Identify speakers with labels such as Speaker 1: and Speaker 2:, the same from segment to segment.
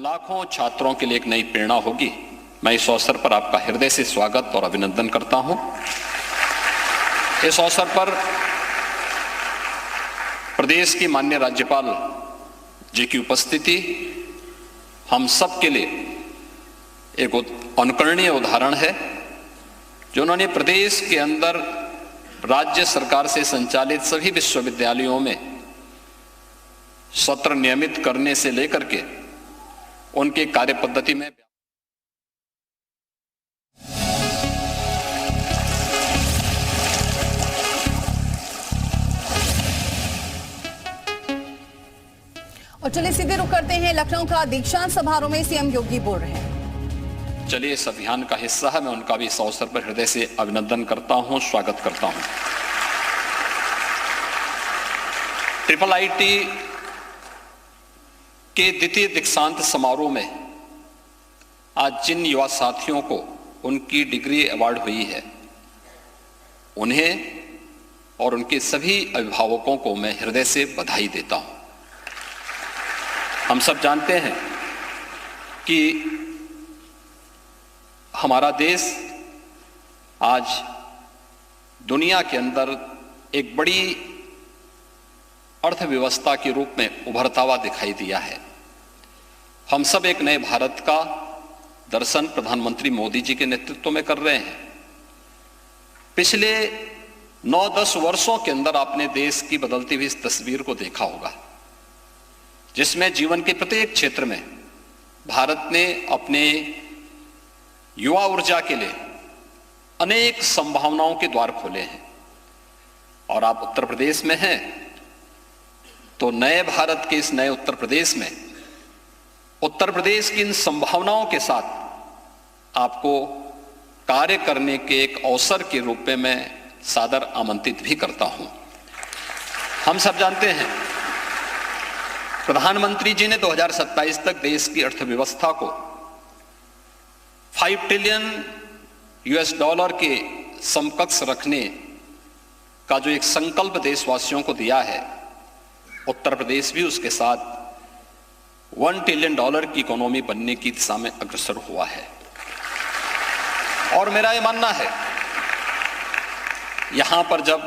Speaker 1: उन लाखों छात्रों के लिए एक नई प्रेरणा होगी। मैं इस अवसर पर आपका हृदय से स्वागत और अभिनंदन करता हूं। इस अवसर पर प्रदेश की माननीय राज्यपाल जी की उपस्थिति हम सब के लिए एक अनुकरणीय उदाहरण है, जो उन्होंने प्रदेश के अंदर राज्य सरकार से संचालित सभी विश्वविद्यालयों में सत्र नियमित करने से लेकर के उनके कार्य पद्धति में
Speaker 2: और चलिए सीधे रुक करते हैं लखनऊ का दीक्षांत समारोह में सीएम योगी बोल रहे हैं।
Speaker 1: चलिए इस अभियान का हिस्सा है, मैं उनका भी इस अवसर पर हृदय से अभिनंदन करता हूं, स्वागत करता हूं। IIIT के द्वितीय दीक्षांत समारोह में आज जिन युवा साथियों को उनकी डिग्री अवार्ड हुई है, उन्हें और उनके सभी अभिभावकों को मैं हृदय से बधाई देता हूं। हम सब जानते हैं कि हमारा देश आज दुनिया के अंदर एक बड़ी अर्थव्यवस्था के रूप में उभरता हुआ दिखाई दिया है। हम सब एक नए भारत का दर्शन प्रधानमंत्री मोदी जी के नेतृत्व में कर रहे हैं। पिछले 9-10 वर्षों के अंदर आपने देश की बदलती हुई इस तस्वीर को देखा होगा, जिसमें जीवन के प्रत्येक क्षेत्र में भारत ने अपने युवा ऊर्जा के लिए अनेक संभावनाओं के द्वार खोले हैं। और आप उत्तर प्रदेश में हैं, तो नए भारत के इस नए उत्तर प्रदेश में उत्तर प्रदेश की इन संभावनाओं के साथ आपको कार्य करने के एक अवसर के रूप में मैं सादर आमंत्रित भी करता हूं। हम सब जानते हैं प्रधानमंत्री जी ने 2027 तक देश की अर्थव्यवस्था को $5 ट्रिलियन के समकक्ष रखने का जो एक संकल्प देशवासियों को दिया है, उत्तर प्रदेश भी उसके साथ $1 ट्रिलियन की इकोनॉमी बनने की दिशा में अग्रसर हुआ है। और मेरा यह मानना है, यहां पर जब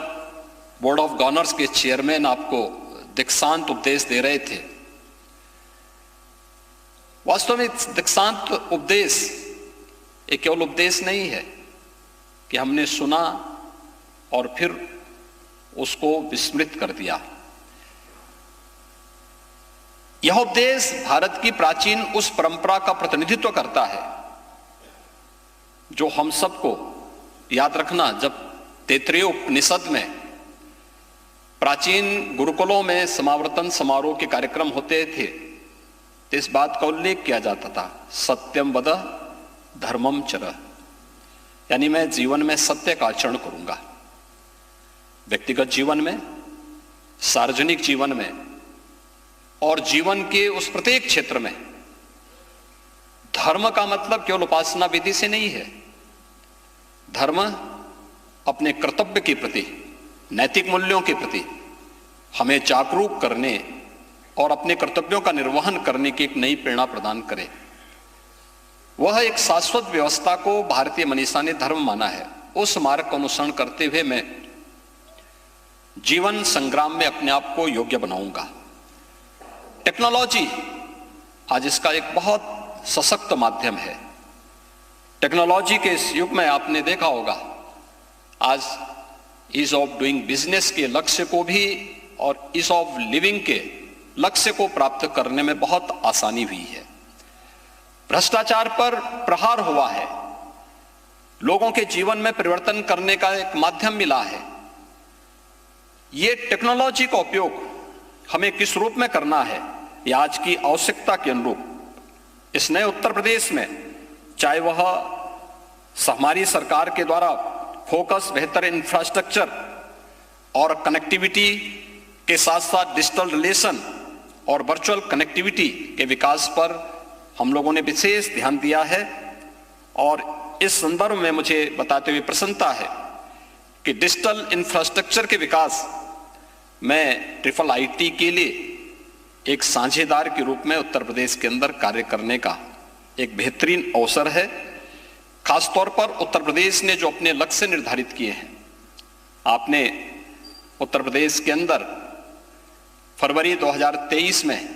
Speaker 1: बोर्ड ऑफ गवर्नर्स के चेयरमैन आपको दीक्षांत उपदेश दे रहे थे, वास्तव में दीक्षांत उपदेश एक केवल उपदेश नहीं है कि हमने सुना और फिर उसको विस्मृत कर दिया। यह उपदेश भारत की प्राचीन उस परंपरा का प्रतिनिधित्व करता है जो हम सबको याद रखना, जब तैत्तिरीय उपनिषद में प्राचीन गुरुकुलों में समावर्तन समारोह के कार्यक्रम होते थे, तो इस बात का उल्लेख किया जाता था, सत्यम वद धर्मम चर, यानी मैं जीवन में सत्य का आचरण करूंगा। व्यक्तिगत जीवन में, सार्वजनिक जीवन में और जीवन के उस प्रत्येक क्षेत्र में धर्म का मतलब केवल उपासना विधि से नहीं है। धर्म अपने कर्तव्य के प्रति, नैतिक मूल्यों के प्रति हमें जागरूक करने और अपने कर्तव्यों का निर्वहन करने की एक नई प्रेरणा प्रदान करे। वह एक शाश्वत व्यवस्था को भारतीय मनीषा ने धर्म माना है। उस मार्ग का अनुसरण करते हुए मैं जीवन संग्राम में अपने आप को योग्य बनाऊंगा। टेक्नोलॉजी आज इसका एक बहुत सशक्त माध्यम है। टेक्नोलॉजी के इस युग में आपने देखा होगा, आज ईज ऑफ डूइंग बिजनेस के लक्ष्य को भी और ईज ऑफ लिविंग के लक्ष्य को प्राप्त करने में बहुत आसानी हुई है। भ्रष्टाचार पर प्रहार हुआ है, लोगों के जीवन में परिवर्तन करने का एक माध्यम मिला है। ये टेक्नोलॉजी का उपयोग हमें किस रूप में करना है, यह आज की आवश्यकता के अनुरूप इस नए उत्तर प्रदेश में, चाहे वह हमारी सरकार के द्वारा फोकस बेहतर इंफ्रास्ट्रक्चर और कनेक्टिविटी के साथ साथ डिजिटल रिलेशन और वर्चुअल कनेक्टिविटी के विकास पर हम लोगों ने विशेष ध्यान दिया है। और इस संदर्भ में मुझे बताते हुए प्रसन्नता है कि डिजिटल इंफ्रास्ट्रक्चर के विकास में IIIT के लिए एक साझेदार के रूप में उत्तर प्रदेश के अंदर कार्य करने का एक बेहतरीन अवसर है। खासतौर पर उत्तर प्रदेश ने जो अपने लक्ष्य निर्धारित किए हैं, आपने उत्तर प्रदेश के अंदर फरवरी 2023 में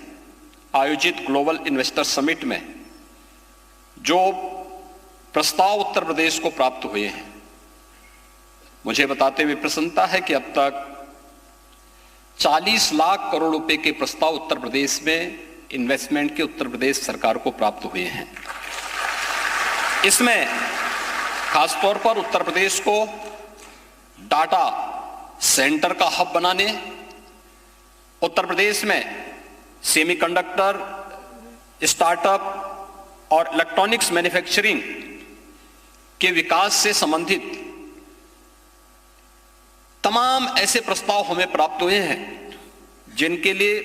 Speaker 1: आयोजित ग्लोबल इन्वेस्टर समिट में जो प्रस्ताव उत्तर प्रदेश को प्राप्त हुए हैं, मुझे बताते हुए प्रसन्नता है कि अब तक 40 लाख करोड़ रुपए के प्रस्ताव उत्तर प्रदेश में इन्वेस्टमेंट के उत्तर प्रदेश सरकार को प्राप्त हुए हैं। इसमें खासतौर पर उत्तर प्रदेश को डाटा सेंटर का हब बनाने, उत्तर प्रदेश में सेमीकंडक्टर, स्टार्टअप और इलेक्ट्रॉनिक्स मैन्युफैक्चरिंग के विकास से संबंधित तमाम ऐसे प्रस्ताव हमें प्राप्त हुए हैं जिनके लिए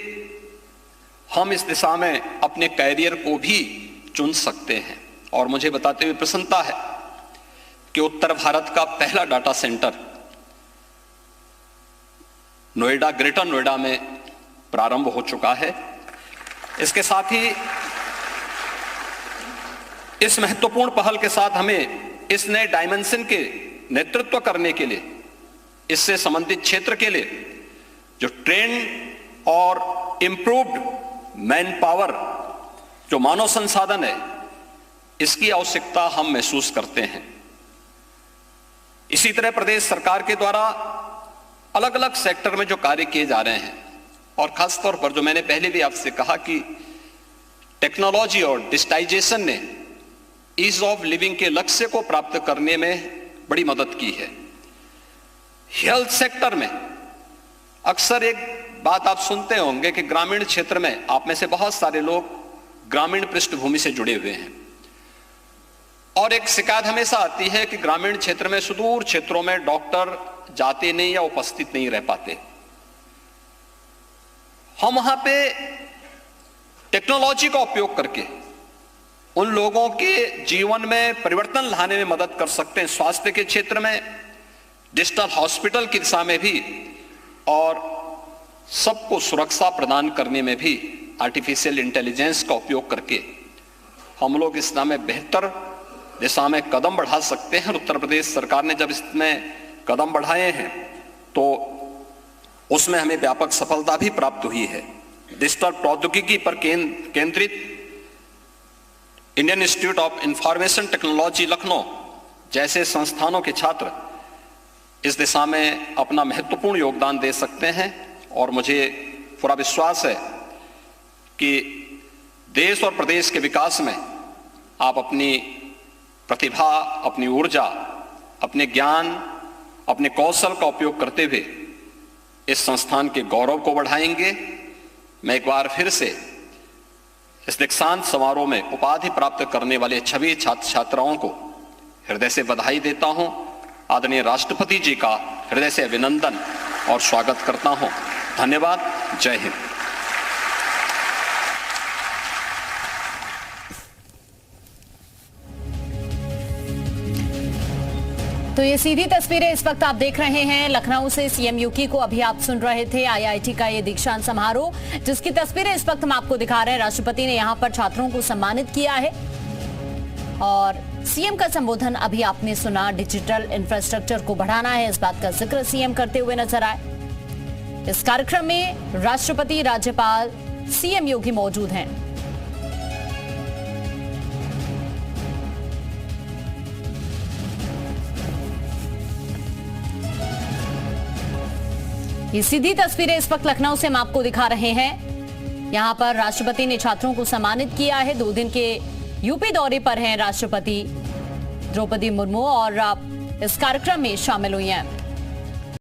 Speaker 1: हम इस दिशा में अपने कैरियर को भी चुन सकते हैं। और मुझे बताते हुए प्रसन्नता है कि उत्तर भारत का पहला data centre Noida, greater Noida में प्रारंभ हो चुका है। इसके साथ ही इस महत्वपूर्ण पहल के साथ हमें इस नए डायमेंशन के नेतृत्व करने के लिए, इससे संबंधित क्षेत्र के लिए जो ट्रेंड और इंप्रूव्ड मैन पावर, जो मानव संसाधन है, इसकी आवश्यकता हम महसूस करते हैं। इसी तरह प्रदेश सरकार के द्वारा अलग अलग सेक्टर में जो कार्य किए जा रहे हैं, और खासतौर पर जो मैंने पहले भी आपसे कहा कि टेक्नोलॉजी और डिजिटाइजेशन ने ईज ऑफ लिविंग के लक्ष्य को प्राप्त करने में बड़ी मदद की है। हेल्थ सेक्टर में अक्सर एक बात आप सुनते होंगे कि ग्रामीण क्षेत्र में, आप में से बहुत सारे लोग ग्रामीण पृष्ठभूमि से जुड़े हुए हैं, और एक शिकायत हमेशा आती है कि ग्रामीण क्षेत्र में, सुदूर क्षेत्रों में डॉक्टर जाते नहीं या उपस्थित नहीं रह पाते। हम वहां पे टेक्नोलॉजी का उपयोग करके उन लोगों के जीवन में परिवर्तन लाने में मदद कर सकते हैं। स्वास्थ्य के क्षेत्र में, डिजिटल हॉस्पिटल की दिशा में भी, और सबको सुरक्षा प्रदान करने में भी आर्टिफिशियल इंटेलिजेंस का उपयोग करके हम लोग इस दिशा में बेहतर दिशा में कदम बढ़ा सकते हैं। उत्तर प्रदेश सरकार ने जब इसमें कदम बढ़ाए हैं तो उसमें हमें व्यापक सफलता भी प्राप्त हुई है। डिजिटल प्रौद्योगिकी पर केंद्रित Indian institute of information technology Lucknow जैसे संस्थानों के छात्र इस दिशा में अपना महत्वपूर्ण योगदान दे सकते हैं, और मुझे पूरा विश्वास है कि देश और प्रदेश के विकास में आप अपनी प्रतिभा, अपनी ऊर्जा, अपने ज्ञान, अपने कौशल का उपयोग करते हुए इस संस्थान के गौरव को बढ़ाएंगे। मैं एक बार फिर से इस दीक्षांत समारोह में उपाधि प्राप्त करने वाले सभी छात्र छात्राओं को हृदय से बधाई देता हूं। आदरणीय राष्ट्रपति जी का हृदय से अभिनंदन और स्वागत करता हूं। धन्यवाद। जय हिंद।
Speaker 2: तो ये सीधी तस्वीरें इस वक्त आप देख रहे हैं लखनऊ से सीएम यूकी को अभी आप सुन रहे थे आईआईटी का ये दीक्षांत समारोह, जिसकी तस्वीरें इस वक्त हम आपको दिखा रहे हैं। राष्ट्रपति ने यहाँ पर छात्रों को सम्मानित किया है और सीएम का संबोधन अभी आपने सुना। डिजिटल इंफ्रास्ट्रक्चर को बढ़ाना है, इस बात का जिक्र सीएम करते हुए नजर आए। इस कार्यक्रम में राष्ट्रपति, राज्यपाल, सीएम योगी मौजूद हैं। ये सीधी तस्वीरें इस वक्त लखनऊ से हम आपको दिखा रहे हैं। यहां पर राष्ट्रपति ने छात्रों को सम्मानित किया है। 2 दिन के यूपी दौरे पर हैं राष्ट्रपति द्रौपदी मुर्मू और इस कार्यक्रम में शामिल हुई हैं।